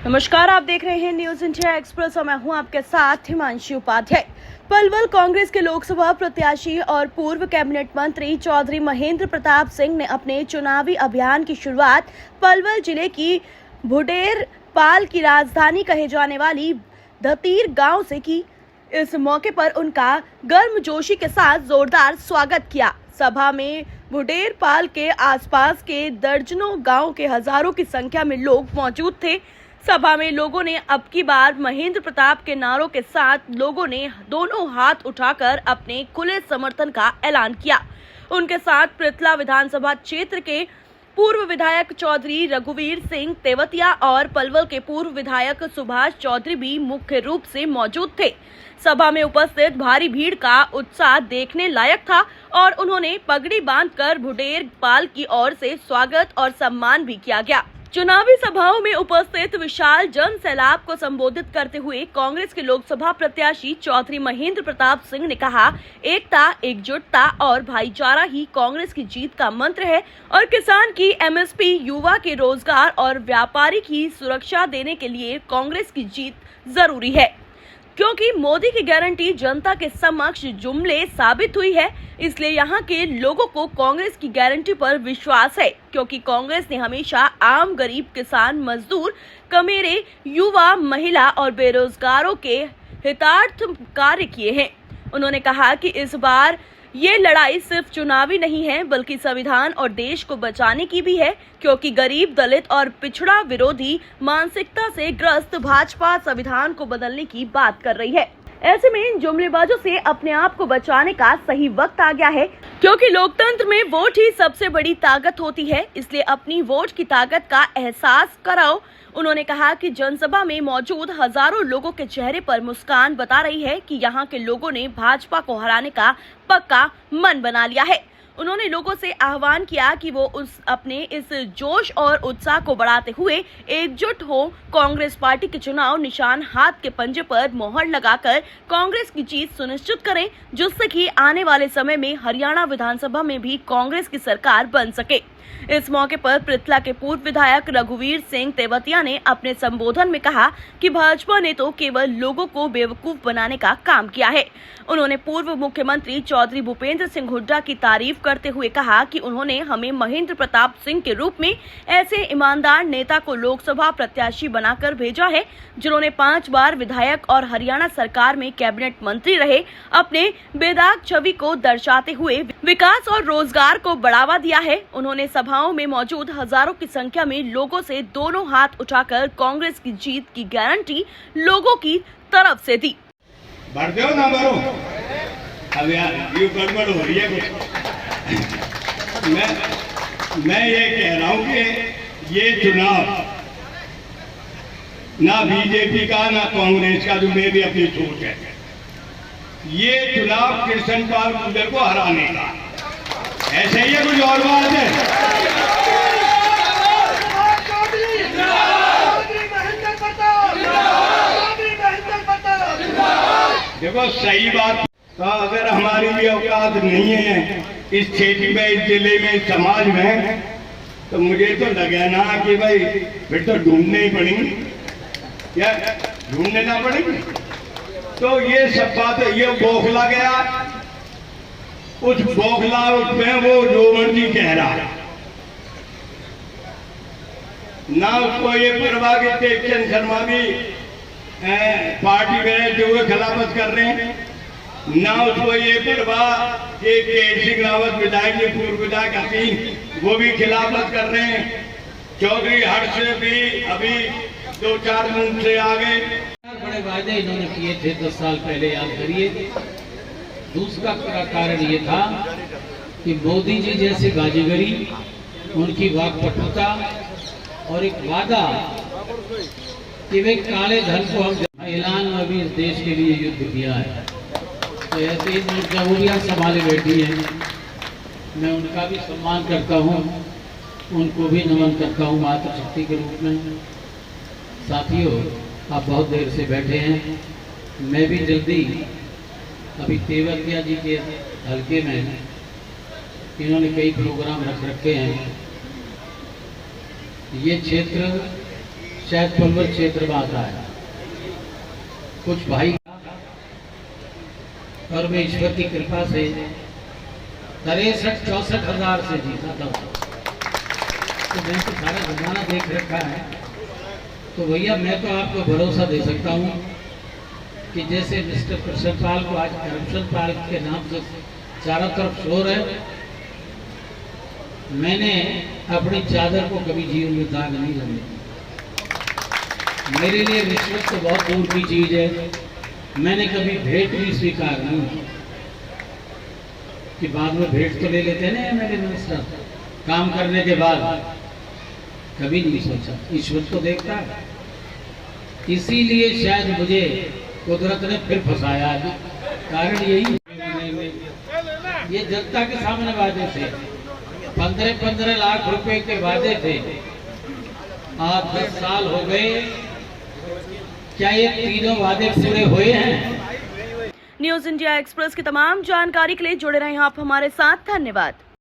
नमस्कार, आप देख रहे हैं न्यूज इंडिया एक्सप्रेस और मैं हूं आपके साथ हिमांशी उपाध्याय। पलवल कांग्रेस के लोकसभा प्रत्याशी और पूर्व कैबिनेट मंत्री चौधरी महेंद्र प्रताप सिंह ने अपने चुनावी अभियान की शुरुआत पलवल जिले की भुडेर पाल की राजधानी कहे जाने वाली धतीर गांव से की। इस मौके पर उनका गर्मजोशी के साथ जोरदार स्वागत किया। सभा में भुडेर पाल के आसपास के दर्जनों गांव के हजारों की संख्या में लोग मौजूद थे। सभा में लोगों ने अब की बार महेंद्र प्रताप के नारों के साथ लोगों ने दोनों हाथ उठाकर अपने खुले समर्थन का ऐलान किया। उनके साथ पृथला विधानसभा क्षेत्र के पूर्व विधायक चौधरी रघुवीर सिंह तेवतिया और पलवल के पूर्व विधायक सुभाष चौधरी भी मुख्य रूप से मौजूद थे। सभा में उपस्थित भारी भीड़ का उत्साह देखने लायक था और उन्होंने पगड़ी बांधकर भुडेर पाल की ओर से स्वागत और सम्मान भी किया गया। चुनावी सभाओं में उपस्थित विशाल जन सैलाब को संबोधित करते हुए कांग्रेस के लोकसभा प्रत्याशी चौधरी महेंद्र प्रताप सिंह ने कहा, एकता, एकजुटता और भाईचारा ही कांग्रेस की जीत का मंत्र है और किसान की एमएसपी, युवा के रोजगार और व्यापारी की सुरक्षा देने के लिए कांग्रेस की जीत जरूरी है, क्योंकि मोदी की गारंटी जनता के समक्ष जुमले साबित हुई है। इसलिए यहाँ के लोगों को कांग्रेस की गारंटी पर विश्वास है, क्योंकि कांग्रेस ने हमेशा आम, गरीब, किसान, मजदूर, कमेरे, युवा, महिला और बेरोजगारों के हितार्थ कार्य किए हैं। उन्होंने कहा कि इस बार ये लड़ाई सिर्फ चुनावी नहीं है, बल्कि संविधान और देश को बचाने की भी है, क्योंकि गरीब, दलित और पिछड़ा विरोधी मानसिकता से ग्रस्त भाजपा संविधान को बदलने की बात कर रही है। ऐसे में इन जुमलेबाजों से अपने आप को बचाने का सही वक्त आ गया है, क्योंकि लोकतंत्र में वोट ही सबसे बड़ी ताकत होती है। इसलिए अपनी वोट की ताकत का एहसास कराओ। उन्होंने कहा कि जनसभा में मौजूद हजारों लोगों के चेहरे पर मुस्कान बता रही है कि यहाँ के लोगों ने भाजपा को हराने का पक्का मन बना लिया है। उन्होंने लोगों से आह्वान किया कि वो अपने इस जोश और उत्साह को बढ़ाते हुए एकजुट हो, कांग्रेस पार्टी के चुनाव निशान हाथ के पंजे पर मोहर लगाकर कांग्रेस की जीत सुनिश्चित करें, जिससे कि आने वाले समय में हरियाणा विधानसभा में भी कांग्रेस की सरकार बन सके। इस मौके पर पृथला के पूर्व विधायक रघुवीर सिंह तेवतिया ने अपने संबोधन में कहा कि भाजपा ने तो केवल लोगों को बेवकूफ बनाने का काम किया है। उन्होंने पूर्व मुख्यमंत्री चौधरी भूपेंद्र सिंह हुड्डा की तारीफ करते हुए कहा कि उन्होंने हमें महेंद्र प्रताप सिंह के रूप में ऐसे ईमानदार नेता को लोकसभा प्रत्याशी बनाकर भेजा है, जिन्होंने 5 बार विधायक और हरियाणा सरकार में कैबिनेट मंत्री रहे। अपने बेदाग छवि को दर्शाते हुए विकास और रोजगार को बढ़ावा दिया है। उन्होंने सभाओं में मौजूद हजारों की संख्या में लोगों से दोनों हाथ उठाकर कांग्रेस की जीत की गारंटी लोगों की तरफ से दी। भर दो ना भरो, अब यार ये गड़बड़ हो रही है कुछ। मैं ये कह रहा हूँ कि ये चुनाव ना बीजेपी का ना कांग्रेस का, जो मेरी अपनी सोच है, ये चुनाव कृष्ण पाल गुर्जर को हराने का। ऐसे ही है, कुछ और बात है? देखो सही बात, तो अगर हमारी भी औकात नहीं है इस क्षेत्र में, इस जिले में, इस समाज में, तो मुझे तो लगे ना कि भाई फिर तो ढूंढने ही पड़ेंगी, या ढूंढने ना पड़ेंगी। तो ये सब बात है, ये बौखला गया, उस बौखला में वो जो मर्जी कह रहा है ना, उसको ये परवाह की टेकचंद शर्मा भी पार्टी में जो है खिलाफत कर रहे हैं, ना उसको ये परवाह के सिंह रावत विधायक जी, पूर्व विधायक हसीन, वो भी खिलाफत कर रहे हैं। चौधरी हर्ष भी अभी 2-4 दिन से आ गए। बड़े वायदे इन्होंने किए थे 10 साल पहले, याद करिए। दूसरा कारण ये था कि मोदी जी जैसे बाजीगरी, उनकी वाकपटुता और एक वादा कि वे काले धन को हम ऐलान में भी इस देश के लिए युद्ध किया है। तो ऐसे ही जमहूरियत संभाले बैठी है, मैं उनका भी सम्मान करता हूँ, उनको भी नमन करता हूँ मातृशक्ति के रूप में। साथियों, आप बहुत देर से बैठे हैं, मैं भी जल्दी अभी तेवतिया जी के हल्के में इन्होंने कई प्रोग्राम रख रखे हैं। ये क्षेत्र शायद पलवल क्षेत्र में आता है। कुछ भाई और मैं ईश्वर की कृपा से 63-64 हजार से जीता था। तो मैं तो सारा जमाना देख रखा है। तो भैया मैं तो आपको भरोसा दे सकता हूँ कि जैसे मिस्टर कृष्ण पाल को आज करप्शन पाल के नाम से चारों तरफ शोर है, मैंने अपनी चादर को कभी जीवन में दाग नहीं लगने। मेरे लिए रिश्वत तो बहुत दूर की चीज है। मैंने कभी भेंट भी स्वीकार नहीं कि बाद में भेंट तो ले लेते हैं ना मेरे मिनिस्टर, काम करने के बाद कभी नहीं सोचा। ईश्वर तो देखता है, इसीलिए शायद मुझे कुदरत ने फिर फंसाया है। कारण यही ये जनता के सामने वादे थे, 15-15 लाख रुपए के वादे थे। आज 10 साल हो गए, क्या ये तीनों वादे पूरे हुए हैं? न्यूज इंडिया एक्सप्रेस की तमाम जानकारी के लिए जुड़े रहें आप हमारे साथ। धन्यवाद।